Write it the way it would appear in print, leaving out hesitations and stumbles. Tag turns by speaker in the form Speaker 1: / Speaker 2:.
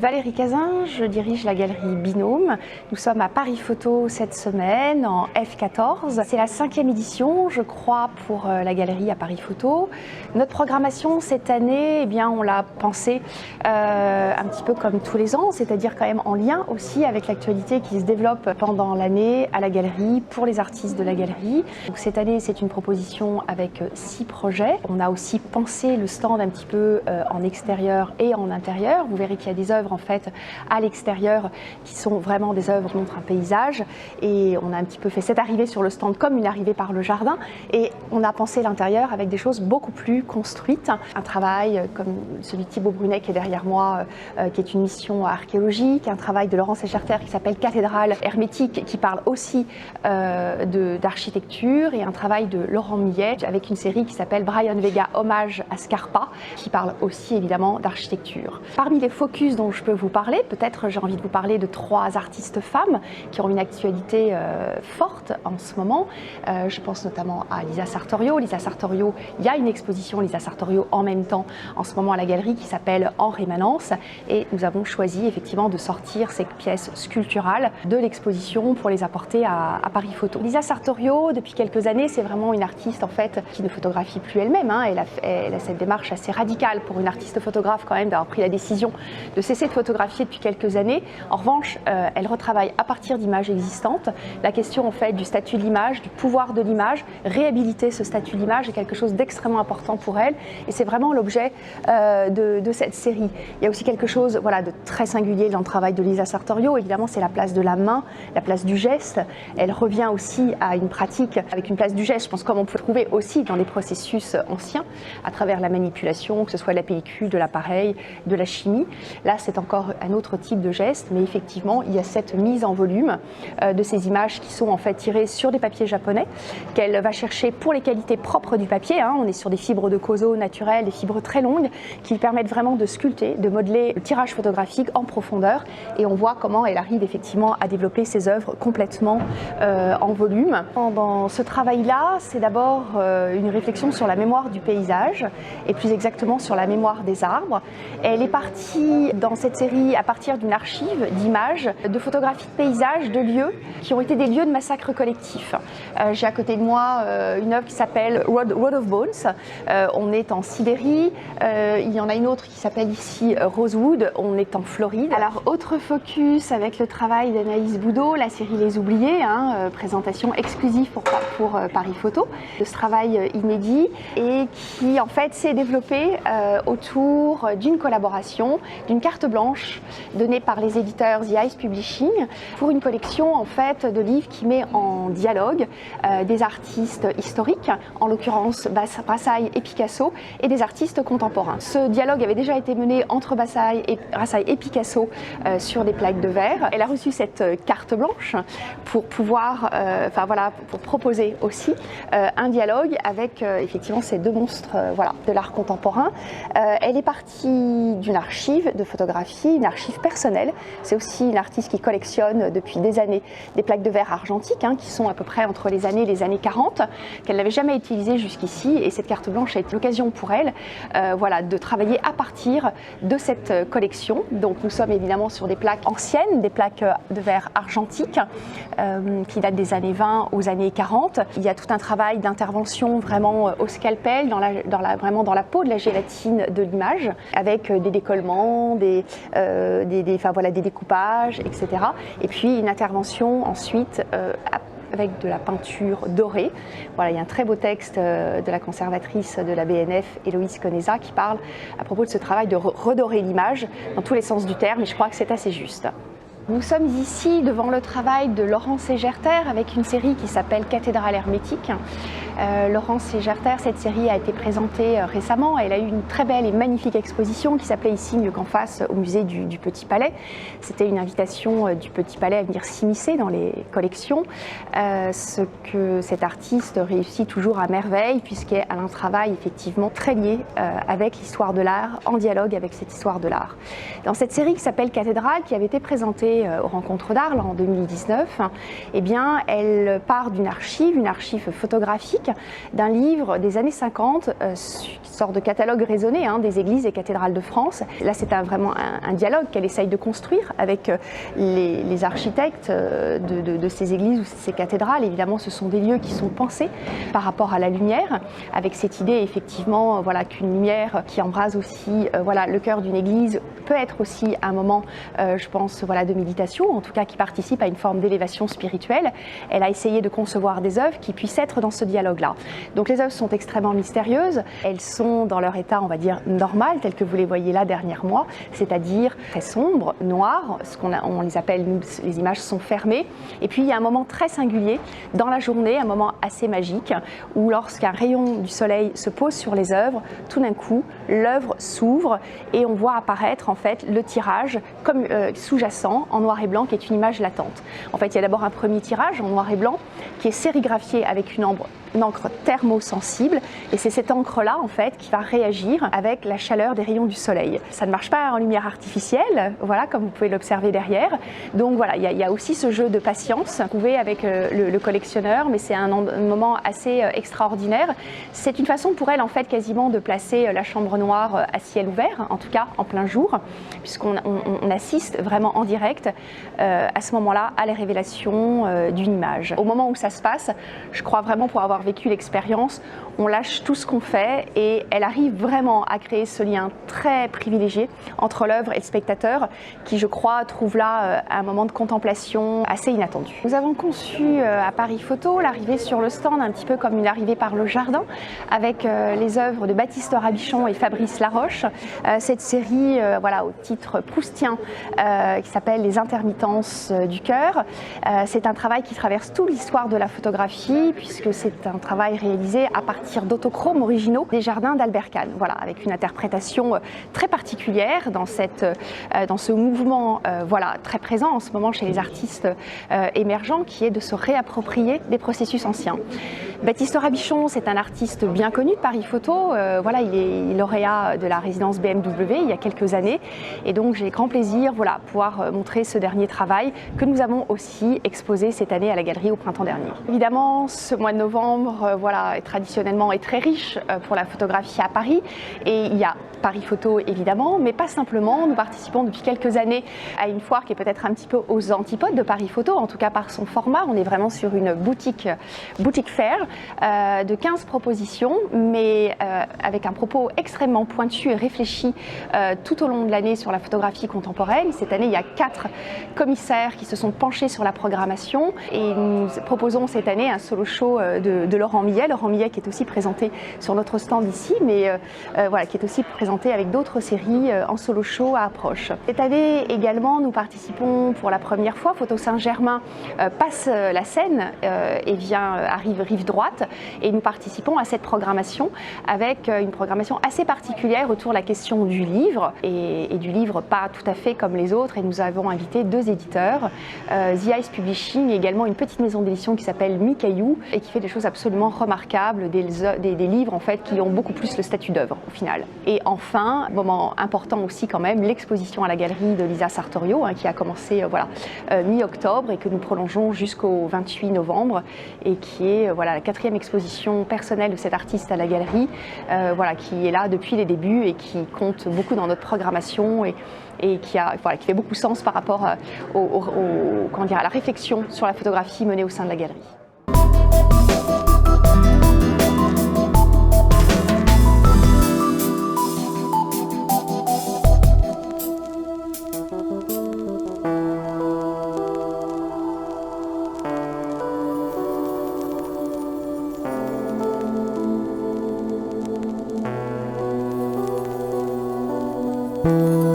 Speaker 1: Valérie Cazin, je dirige la galerie Binôme. Nous sommes à Paris Photo cette semaine en F14. C'est la 5e édition, je crois, pour la galerie à Paris Photo. Notre programmation cette année, eh bien, on l'a pensée un petit peu comme tous les ans, c'est-à-dire quand même en lien aussi avec l'actualité qui se développe pendant l'année à la galerie pour les artistes de la galerie. Donc, cette année, c'est une proposition avec 6 projets. On a aussi pensé le stand un petit peu en extérieur et en intérieur. Vous verrez qu'il y a des œuvres en fait à l'extérieur qui sont vraiment des œuvres qui montrent un paysage, et on a un petit peu fait cette arrivée sur le stand comme une arrivée par le jardin, et on a pensé l'intérieur avec des choses beaucoup plus construites. Un travail comme celui de Thibaut Brunet qui est derrière moi, qui est une mission archéologique, un travail de Laurent Segerter qui s'appelle Cathédrale hermétique, qui parle aussi d'architecture, et un travail de Laurent Millet avec une série qui s'appelle Brian Vega Hommage à Scarpa, qui parle aussi évidemment d'architecture. Parmi les focus dont je peux vous parler, peut-être j'ai envie de vous parler de 3 artistes femmes qui ont une actualité forte en ce moment. Je pense notamment à Lisa Sartorio. Lisa Sartorio, il y a une exposition Lisa Sartorio en même temps en ce moment à la galerie qui s'appelle En Rémanence, et nous avons choisi effectivement de sortir ces pièces sculpturales de l'exposition pour les apporter à Paris Photo. Lisa Sartorio, depuis quelques années, c'est vraiment une artiste en fait qui ne photographie plus elle-même. Elle a cette démarche assez radicale pour une artiste photographe quand même d'avoir pris la décision de cesser de photographier depuis quelques années. En revanche, elle retravaille à partir d'images existantes. La question en fait du statut de l'image, du pouvoir de l'image, réhabiliter ce statut de l'image est quelque chose d'extrêmement important pour elle, et c'est vraiment l'objet de cette série. Il y a aussi quelque chose de très singulier dans le travail de Lisa Sartorio, évidemment c'est la place de la main, la place du geste. Elle revient aussi à une pratique avec une place du geste, je pense, comme on peut trouver aussi dans des processus anciens, à travers la manipulation, que ce soit de la pellicule, de l'appareil, de la chimie. Là, c'est encore un autre type de geste, mais effectivement, il y a cette mise en volume de ces images qui sont en fait tirées sur des papiers japonais, qu'elle va chercher pour les qualités propres du papier. On est sur des fibres de kozo naturelles, des fibres très longues, qui permettent vraiment de sculpter, de modeler le tirage photographique en profondeur, et on voit comment elle arrive effectivement à développer ses œuvres complètement en volume. Dans ce travail-là, c'est d'abord une réflexion sur la mémoire du paysage, et plus exactement sur la mémoire des arbres. Elle est partie dans cette série à partir d'une archive d'images, de photographies de paysages, de lieux qui ont été des lieux de massacre collectif. J'ai à côté de moi une œuvre qui s'appelle Road of Bones. On est en Sibérie. Il y en a une autre qui s'appelle ici Rosewood. On est en Floride. Alors, autre focus avec le travail d'Anaïs Boudot, la série Les Oubliés, présentation exclusive pour Paris Photo, de ce travail inédit, et qui en fait s'est développé autour d'une collaboration, d'une carte blanche donnée par les éditeurs The Ice Publishing pour une collection en fait de livres qui met en dialogue des artistes historiques, en l'occurrence Brassailles et Picasso, et des artistes contemporains. Ce dialogue avait déjà été mené entre Brassailles et Picasso sur des plaques de verre. Elle a reçu cette carte blanche pour pouvoir, pour proposer aussi un dialogue avec effectivement ces 2 monstres de l'art contemporain. Elle est partie d'une archive de photographie, une archive personnelle. C'est aussi une artiste qui collectionne depuis des années des plaques de verre argentiques, qui sont à peu près entre les années 40, qu'elle n'avait jamais utilisées jusqu'ici, et cette carte blanche a été l'occasion pour elle de travailler à partir de cette collection. Donc nous sommes évidemment sur des plaques anciennes, des plaques de verre argentiques qui datent des années 20 aux années 40. Il y a tout un travail d'intervention vraiment au scalpel, vraiment dans la peau de la gélatine de l'image, avec des décollements, des découpages, etc. Et puis une intervention ensuite avec de la peinture dorée. Il y a un très beau texte de la conservatrice de la BNF, Héloïse Conesa, qui parle à propos de ce travail de redorer l'image dans tous les sens du terme, et je crois que c'est assez juste. Nous sommes ici devant le travail de Laurent Segerter avec une série qui s'appelle Cathédrale hermétique. Laurent Segerter, cette série a été présentée récemment. Elle a eu une très belle et magnifique exposition qui s'appelait Ici mieux qu'en face au musée du Petit Palais. C'était une invitation du Petit Palais à venir s'immiscer dans les collections, ce que cet artiste réussit toujours à merveille, puisqu'elle a un travail effectivement très lié avec l'histoire de l'art, en dialogue avec cette histoire de l'art. Dans cette série qui s'appelle Cathédrale, qui avait été présentée aux Rencontres d'Arles en 2019, eh bien, elle part d'une archive photographique historique d'un livre des années 50, qui sort de catalogue raisonné des églises et cathédrales de France. Là, c'est vraiment un dialogue qu'elle essaye de construire avec les architectes de ces églises ou ces cathédrales. Évidemment, ce sont des lieux qui sont pensés par rapport à la lumière, avec cette idée effectivement qu'une lumière qui embrase aussi le cœur d'une église peut être aussi un moment, je pense, de méditation, en tout cas qui participe à une forme d'élévation spirituelle. Elle a essayé de concevoir des œuvres qui puissent être dans ce dialogue-là. Donc les œuvres sont extrêmement mystérieuses, elles sont dans leur état, on va dire, normal, tel que vous les voyez là derrière moi, c'est-à-dire très sombre, noir, on les appelle, nous, les images sont fermées. Et puis il y a un moment très singulier dans la journée, un moment assez magique, où lorsqu'un rayon du soleil se pose sur les œuvres, tout d'un coup, l'œuvre s'ouvre et on voit apparaître en fait le tirage comme sous-jacent en noir et blanc, qui est une image latente. En fait, il y a d'abord un premier tirage en noir et blanc qui est sérigraphié avec une encre thermosensible, et c'est cette encre-là en fait qui va réagir avec la chaleur des rayons du soleil. Ça ne marche pas en lumière artificielle, comme vous pouvez l'observer derrière. Donc il y a aussi ce jeu de patience trouvé avec le collectionneur, mais c'est un moment assez extraordinaire. C'est une façon pour elle en fait quasiment de placer la chambre noire à ciel ouvert, en tout cas en plein jour, puisqu'on assiste vraiment en direct à ce moment-là à la révélation d'une image. Au moment où ça se passe, je crois vraiment, pour avoir vécu l'expérience, on lâche tout ce qu'on fait et elle arrive vraiment à créer ce lien très privilégié entre l'œuvre et le spectateur qui, je crois, trouve là un moment de contemplation assez inattendu. Nous avons conçu à Paris Photo l'arrivée sur le stand un petit peu comme une arrivée par le jardin, avec les œuvres de Baptiste Rabichon et Fabrice Laroche. Cette série au titre proustien qui s'appelle Les intermittences du cœur. C'est un travail qui traverse toute l'histoire de la photographie, puisque c'est un travail réalisé à partir d'autochromes originaux des jardins d'Albert Kahn, avec une interprétation très particulière dans ce mouvement très présent en ce moment chez les artistes émergents, qui est de se réapproprier des processus anciens. Baptiste Rabichon, c'est un artiste bien connu de Paris Photo, il est lauréat de la résidence BMW il y a quelques années, et donc j'ai grand plaisir pouvoir montrer ce dernier travail que nous avons aussi exposé cette année à la galerie au printemps dernier. Évidemment, ce mois de novembre traditionnellement est très riche pour la photographie à Paris, et il y a Paris Photo évidemment, mais pas simplement. Nous participons depuis quelques années à une foire qui est peut-être un petit peu aux antipodes de Paris Photo, en tout cas par son format. On est vraiment sur une boutique fair de 15 propositions, mais avec un propos extrêmement pointu et réfléchi tout au long de l'année sur la photographie contemporaine. Cette année, il y a 4 commissaires qui se sont penchés sur la programmation, et nous proposons cette année un solo show de Laurent Millet. Laurent Millet qui est aussi présenté sur notre stand ici, mais qui est aussi présenté avec d'autres séries en solo show à approche. Cette année également, nous participons pour la première fois, Photo Saint-Germain passe la Seine et arrive rive droite, et nous participons à cette programmation avec une programmation assez particulière autour de la question du livre, et du livre pas tout à fait comme les autres, et nous avons invité 2 éditeurs, The Ice Publishing, et également une petite maison d'édition qui s'appelle Mikaïou, et qui fait des choses absolument remarquables, des livres en fait qui ont beaucoup plus le statut d'œuvre au final. Et enfin, moment important aussi quand même, l'exposition à la galerie de Lisa Sartorio, qui a commencé mi-octobre et que nous prolongeons jusqu'au 28 novembre, et qui est la 4e exposition personnelle de cet artiste à la galerie, qui est là depuis les débuts et qui compte beaucoup dans notre programmation, et qui fait beaucoup sens par rapport à la réflexion sur la photographie menée au sein de la galerie.
Speaker 2: Thank you.